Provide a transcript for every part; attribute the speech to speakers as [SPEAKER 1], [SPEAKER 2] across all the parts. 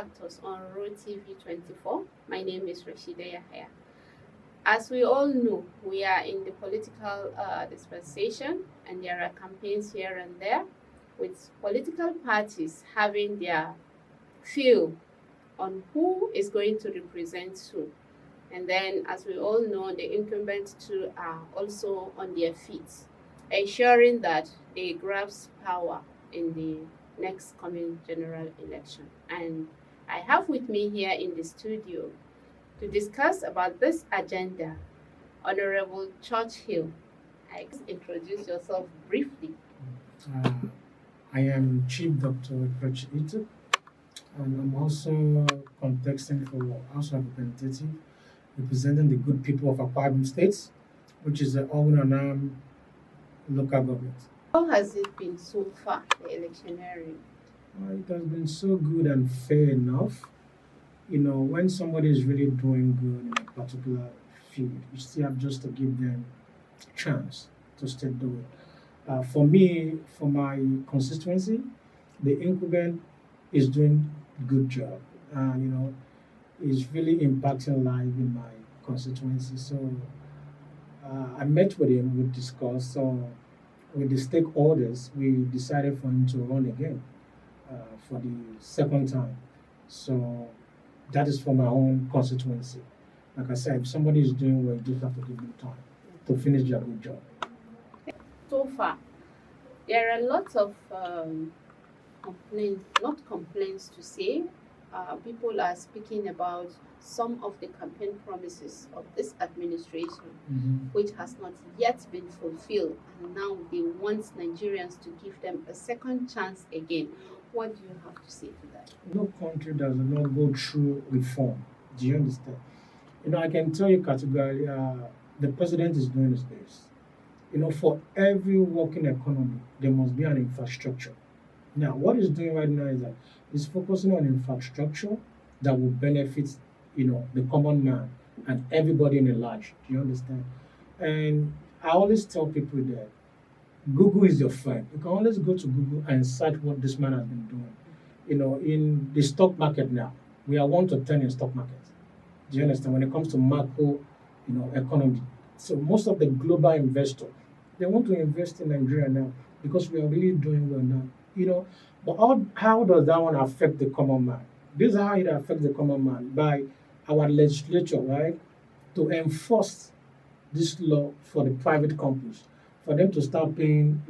[SPEAKER 1] Factors on Road TV 24. My name is Rashida Yahya. As we all know, we are in the political dispensation, and there are campaigns here and there, with political parties having their feel on who is going to represent who. And then, as we all know, the incumbents too are also on their feet, ensuring that they grasp power in the next coming general election. And I have with me here in the studio to discuss about this agenda, Honorable Churchhill. I introduce yourself briefly.
[SPEAKER 2] Uh, I am Chief Doctor Etuk, and I'm also contesting for House of Representative, representing the good people of Akwa Ibom State, which is the Ogunanam local government.
[SPEAKER 1] How has it been so far, the electioneering?
[SPEAKER 2] It has been so good and fair enough. When somebody is really doing good in a particular field, you still have just to give them a chance to still do it. For me, for my constituency, the incumbent is doing a good job, and is really impacting life in my constituency. So I met with him, we discussed. So with the stakeholders, we decided for him to run again for the second time. So that is for my own constituency. Like I said, if somebody is doing well, you just have to give them time to finish their good job.
[SPEAKER 1] So far, there are lots of complaints, not complaints to say. People are speaking about some of the campaign promises of this administration, which has not yet been fulfilled, and now they want Nigerians to give them a second chance again. What do you have to say to that?
[SPEAKER 2] No country does not go through reform. Do you understand? I can tell you categorically, the president is doing his best. For every working economy, there must be an infrastructure. Now, what he's doing right now is that he's focusing on infrastructure that will benefit, the common man and everybody in a large. Do you understand? And I always tell people that Google is your friend. You can always go to Google and search what this man has been doing. In the stock market now, we are 1 to 10 in stock market. Do you understand? When it comes to macro, economy. So most of the global investors, they want to invest in Nigeria now because we are really doing well now. But how does that one affect the common man? This is how it affects the common man by our legislature, right? To enforce this law for the private companies, for them to start paying,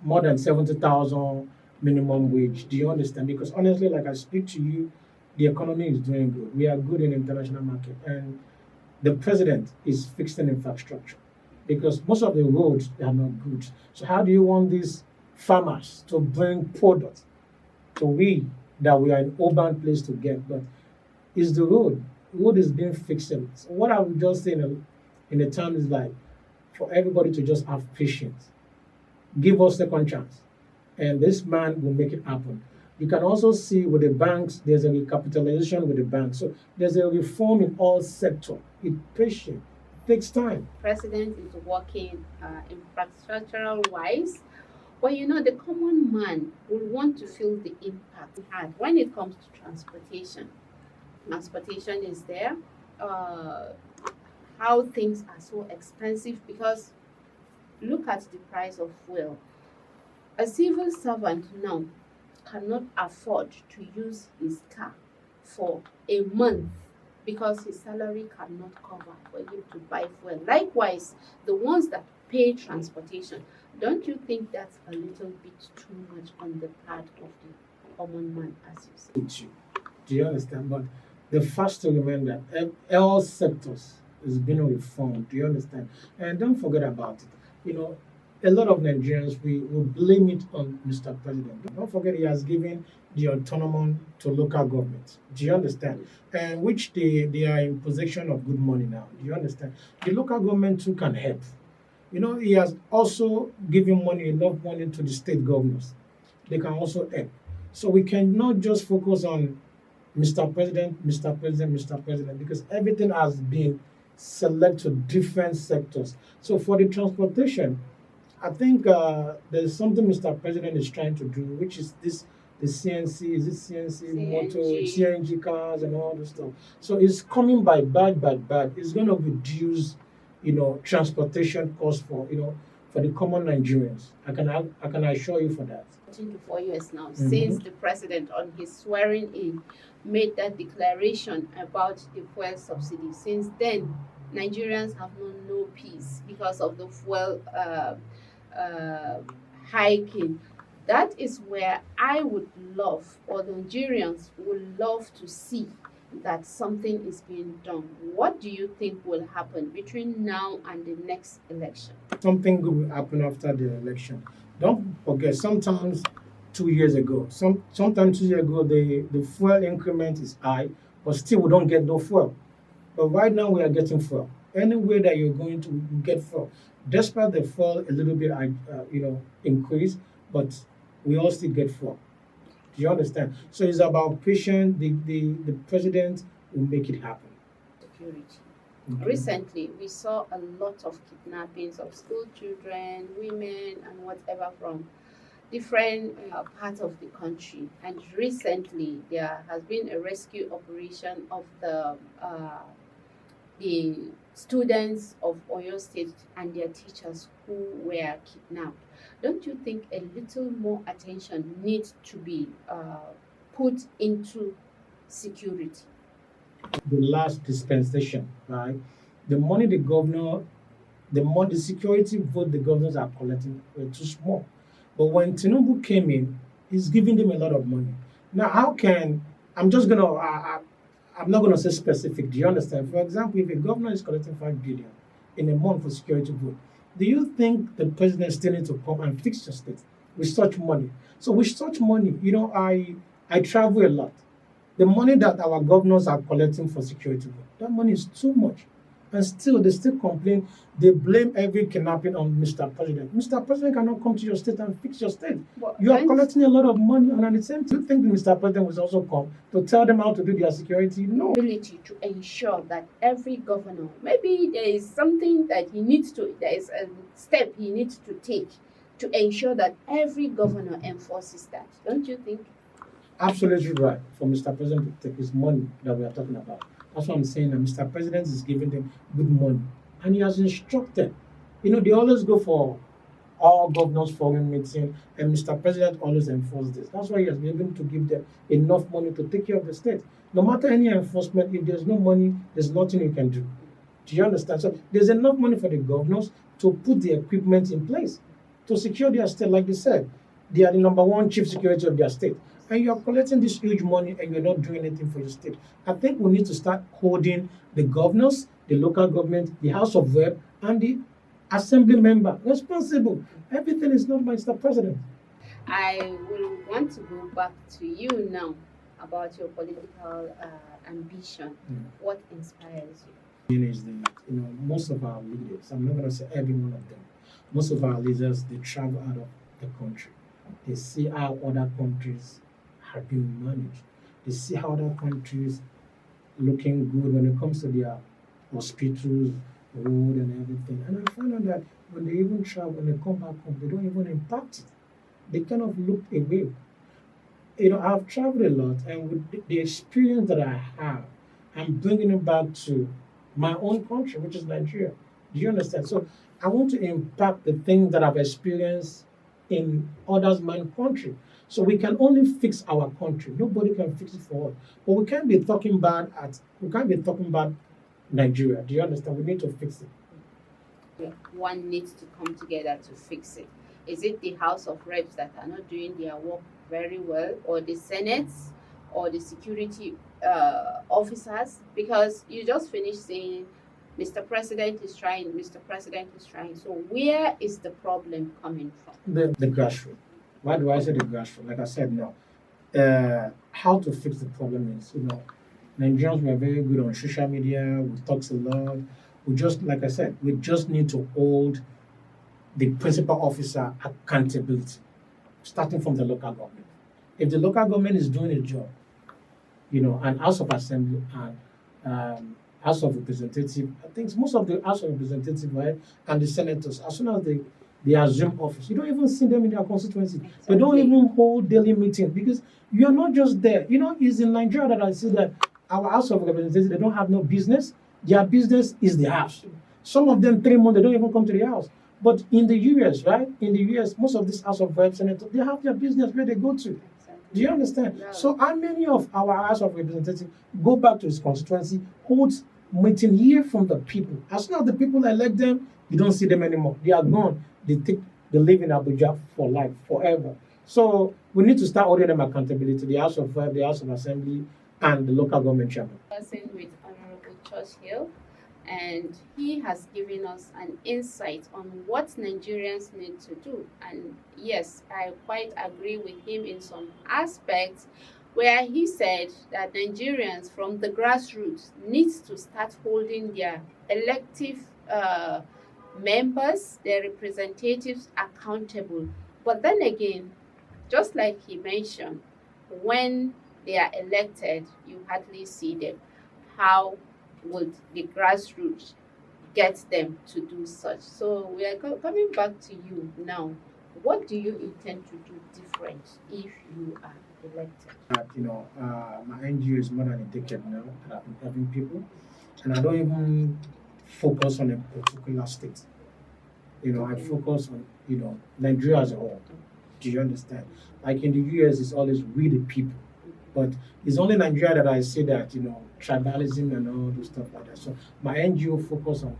[SPEAKER 2] more than 70,000 minimum wage. Do you understand? Because honestly, like I speak to you, the economy is doing good. We are good in international market, and the president is fixing infrastructure because most of the roads are not good. So how do you want these farmers to bring products to we that we are in urban place to get? But it's the road. Road is being fixed. So what I'm just saying in the term is like for everybody to just have patience. Give us second chance. And this man will make it happen. You can also see with the banks, there's a recapitalization with the banks. So there's a reform in all sectors. It's patient. It takes time.
[SPEAKER 1] President is working infrastructural wise, but the common man will want to feel the impact it has when it comes to transportation. Transportation is there. How things are so expensive because look at the price of fuel. A civil servant now cannot afford to use his car for a month because his salary cannot cover for him to buy fuel. Likewise, the ones that pay transportation, don't you think that's a little bit too much on the part of the common man, as you say?
[SPEAKER 2] Do you understand? But the first to remember that all sectors is being reformed. Do you understand? And don't forget about it. A lot of Nigerians, we will blame it on Mr. President. Don't forget he has given the autonomy to local government. Do you understand? And which they are in possession of good money now. Do you understand? The local government too can help. He has also given enough money to the state governors. They can also help. So we cannot just focus on Mr. President, Mr. President, Mr. President, because everything has been selected to different sectors. So for the transportation, I think there's something Mr. President is trying to do, which is this the CNC, is it CNC motor,
[SPEAKER 1] CNG.
[SPEAKER 2] CNG cars and all this stuff. So it's coming by bad. It's going to reduce, transportation costs for, for the common Nigerians. I can assure you for that.
[SPEAKER 1] 4 years now
[SPEAKER 2] Mhm.
[SPEAKER 1] since the president on his swearing in made that declaration about the fuel subsidy. Since then, Nigerians have known no peace because of the fuel uh, hiking. That is where I would love, or the Nigerians would love to see that something is being done. What do you think will happen between now and the next election?
[SPEAKER 2] Something good will happen after the election. Don't forget, sometimes 2 years ago, sometimes 2 years ago, the fuel increment is high, but still we don't get no fuel. But right now we are getting fuel. Anywhere that you're going to, you get fuel. Despite the fuel a little bit, increase, but we all still get fuel. Do you understand? So it's about patience. The president will make it happen.
[SPEAKER 1] Security.
[SPEAKER 2] Okay.
[SPEAKER 1] Recently, we saw a lot of kidnappings of school children, women, and whatever from different parts of the country. And recently, there has been a rescue operation of the students of Oyo State and their teachers who were kidnapped. Don't you think a little more attention needs to be put into security?
[SPEAKER 2] The last dispensation, right? The money the security vote the governors are collecting were too small. But when Tinubu came in, he's giving them a lot of money. Now, how can I'm just gonna I'm not gonna say specific. Do you understand? For example, if a governor is collecting 5 billion in a month for security vote, do you think the president still needs to come and fix your state with such money? So with such money, I travel a lot. The money that our governors are collecting for security vote, that money is too much. And still, they still complain. They blame every kidnapping on Mr. President. Mr. President cannot come to your state and fix your state.
[SPEAKER 1] But
[SPEAKER 2] You are
[SPEAKER 1] don't-
[SPEAKER 2] collecting a lot of money, and at the same time, you think Mr. President will also come to tell them how to do their security? No.
[SPEAKER 1] Ability to ensure that every governor, maybe there is something that there is a step he needs to take to ensure that every governor enforces that. Don't you think?
[SPEAKER 2] Absolutely right for Mr. President to take his money that we are talking about. That's what I'm saying. That Mr. President is giving them good money, and he has instructed. They always go for all governors foreign meeting, and Mr. President always enforces this. That's why he has been able to give them enough money to take care of the state. No matter any enforcement, if there's no money, there's nothing you can do. Do you understand? So there's enough money for the governors to put the equipment in place to secure their state. Like they said, they are the number one chief security of their state. And you are collecting this huge money and you're not doing anything for your state. I think we need to start holding the governors, the local government, the House of Rep, and the assembly member responsible. Everything is not by Mr. President.
[SPEAKER 1] I will want to go back to you now about your political ambition. What inspires you?
[SPEAKER 2] Is that most of our leaders, I'm not going to say every one of them, most of our leaders, they travel out of the country. They see how other countries have been managed. They see how other countries looking good when it comes to their hospitals, road and everything. And I find out that when they even travel, when they come back home, they don't even impact it. They kind of look away. I've traveled a lot, and with the experience that I have, I'm bringing it back to my own country, which is Nigeria. Do you understand? So I want to impact the things that I've experienced in others' man's country. So we can only fix our country. Nobody can fix it for us. But we can't be talking bad Nigeria. Do you understand? We need to fix it.
[SPEAKER 1] One needs to come together to fix it. Is it the House of Reps that are not doing their work very well, or the Senates, or the security officers? Because you just finished saying Mr. President is trying, Mr. President is trying. So where is the problem coming from?
[SPEAKER 2] The grassroots. Why do I say the grassroots? Like I said, no. How to fix the problem is, Nigerians were very good on social media. We talk a lot. Like I said, we just need to hold the principal officer accountability, starting from the local government. If the local government is doing a job, and House of Assembly and House of Representatives, I think most of the House of Representatives, right, and the senators, as soon as they assume office. You don't even see them in their constituency. They
[SPEAKER 1] Exactly.
[SPEAKER 2] don't even hold daily meetings because you are not just there. It's in Nigeria that I see that our House of Representatives, they don't have no business. Their business is the house. Some of them 3 months, they don't even come to the house. But in the US, right? In the US, most of these House of Representatives, they have their business where they go to. Do you understand?
[SPEAKER 1] Yeah.
[SPEAKER 2] So how many of our House of Representatives go back to his constituency, holds meeting, hear from the people? As soon as the people elect them, you don't see them anymore. They are gone. They live in Abuja for life, forever. So we need to start holding them accountability, the House of Rep, the House of Assembly, and the local government chairman.
[SPEAKER 1] Person with Honorable Churchhill, and he has given us an insight on what Nigerians need to do. And yes, I quite agree with him in some aspects where he said that Nigerians from the grassroots needs to start holding their elective members, their representatives accountable. But then again, just like he mentioned, when they are elected, you hardly see them. How would the grassroots get them to do such? So we are coming back to you now. What do you intend to do different if you are elected?
[SPEAKER 2] My NGO is more than a decade now that I've been helping people, and I don't even focus on a particular state. I focus on Nigeria as a whole. Do you understand? Like in the US, it's always we the people, but it's only Nigeria that I say that tribalism and all those stuff like that. So my NGO focus on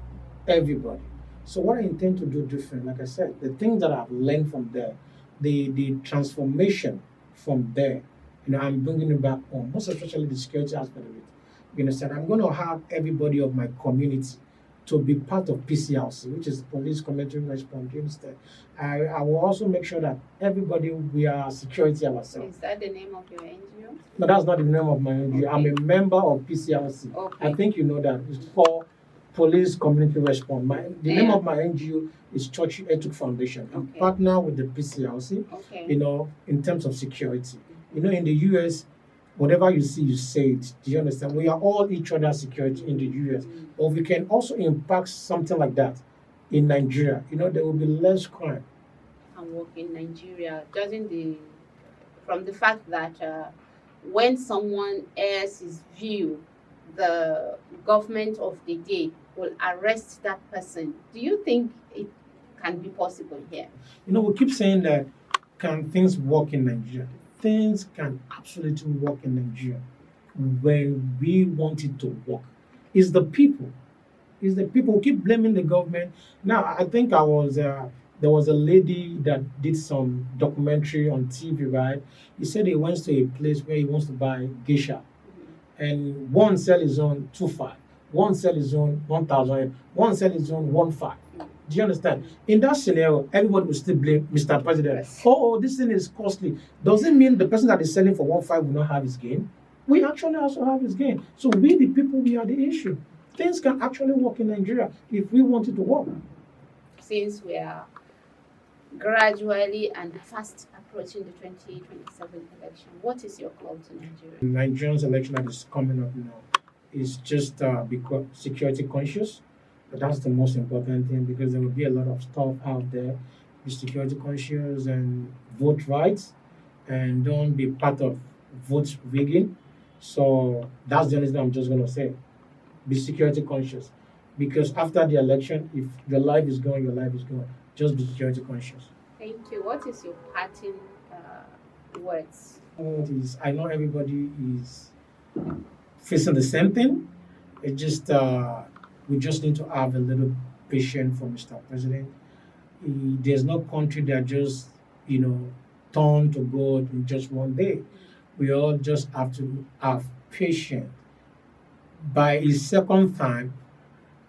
[SPEAKER 2] everybody. So what I intend to do different, like I said, the things that I've learned from there, the transformation from there, I'm bringing it back home, most especially the security aspect of it. You understand? I'm going to have everybody of my community to be part of PCLC, which is Police Community Response. You understand? I will also make sure that everybody, we are security ourselves.
[SPEAKER 1] Is that the name of your NGO?
[SPEAKER 2] No, that's not the name of my NGO. I'm a member of PCLC.
[SPEAKER 1] Okay.
[SPEAKER 2] I think you know that. It's called Police Community Response. The name of my NGO is Churchhil Etuk Foundation. I partner with the PCLC, in terms of security. In the US, whatever you see, you say it. Do you understand? We are all each other's security in the US. But we can also impact something like that in Nigeria. There will be less crime.
[SPEAKER 1] And work in Nigeria, from the fact that when someone airs his view, the government of the day will arrest that person. Do you think it can be possible here?
[SPEAKER 2] We keep saying that, can things work in Nigeria? Things can absolutely work in Nigeria when we want it to work. It's the people. It's the people who keep blaming the government. Now, I think there was a lady that did some documentary on TV, right? He said he went to a place where he wants to buy geisha. And one sell his own 2.5, one sell his own 1,000, one sell his own 1.5. Do you understand? In that scenario, everybody will still blame Mr. President.
[SPEAKER 1] Yes.
[SPEAKER 2] Oh, this thing is costly. Does it mean the person that is selling for 1.5 will not have his gain? We actually also have his gain. So we, the people, we are the issue. Things can actually work in Nigeria if we want it to work.
[SPEAKER 1] Since we are gradually and fast approaching the 2027 election, what is your call to Nigeria?
[SPEAKER 2] Nigerians election that is coming up now is just because security conscious. But that's the most important thing, because there will be a lot of stuff out there. Be security conscious and vote right, and don't be part of vote rigging. So that's the only thing I'm just going to say. Be security conscious, because after the election, if your life is gone, your life is gone. Just be security conscious.
[SPEAKER 1] Thank you. What is your parting words?
[SPEAKER 2] I know everybody is facing the same thing. It just we just need to have a little patience for Mr. President. There's no country that just turn to God in just one day. We all just have to have patience. By his second time,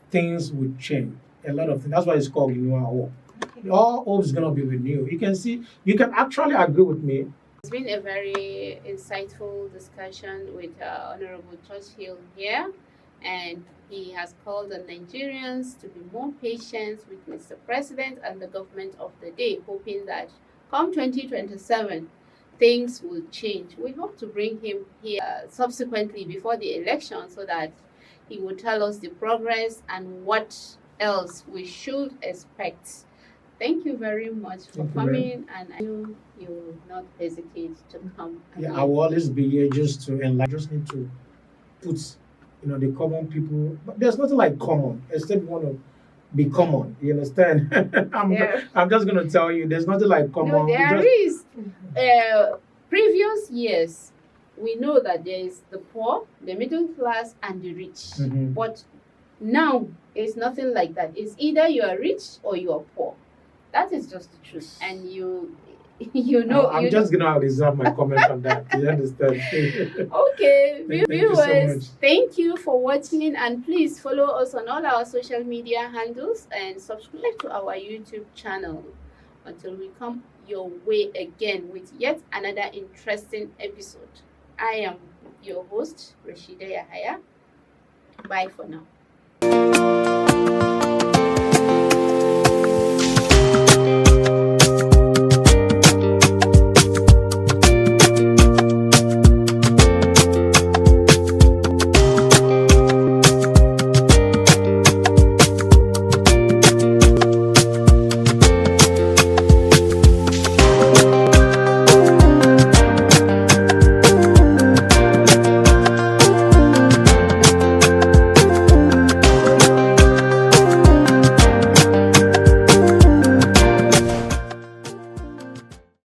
[SPEAKER 2] things will change. A lot of things. That's why it's called renewal hope. All hope is going to be renewed. You can actually agree with me.
[SPEAKER 1] It's been a very insightful discussion with Honorable Churchhill here, and he has called on Nigerians to be more patient with Mr. President and the government of the day, hoping that come 2027, things will change. We hope to bring him here subsequently before the election so that he will tell us the progress and what else we should expect. Thank you very much for
[SPEAKER 2] Thank you very
[SPEAKER 1] coming, and I know you will not hesitate to come
[SPEAKER 2] Yeah,
[SPEAKER 1] again.
[SPEAKER 2] I will always be here just to enlighten. Just need to put, the common people. But there's nothing like common, except you want to be common. You understand?
[SPEAKER 1] There,
[SPEAKER 2] I'm just gonna tell you, there's nothing like
[SPEAKER 1] no,
[SPEAKER 2] common. We
[SPEAKER 1] there
[SPEAKER 2] just
[SPEAKER 1] is. Previous years, we know that there is the poor, the middle class, and the rich.
[SPEAKER 2] Mhm.
[SPEAKER 1] But now it's nothing like that. It's either you are rich or you are poor. That is just the truth, and you know
[SPEAKER 2] I'm
[SPEAKER 1] you
[SPEAKER 2] just gonna reserve my comment on that. You understand?
[SPEAKER 1] Okay,
[SPEAKER 2] Thank you so
[SPEAKER 1] viewers,
[SPEAKER 2] much.
[SPEAKER 1] thank you for watching, and please follow us on all our social media handles and subscribe to our YouTube channel until we come your way again with yet another interesting episode. I am your host, Rashida Yahaya. Bye for now.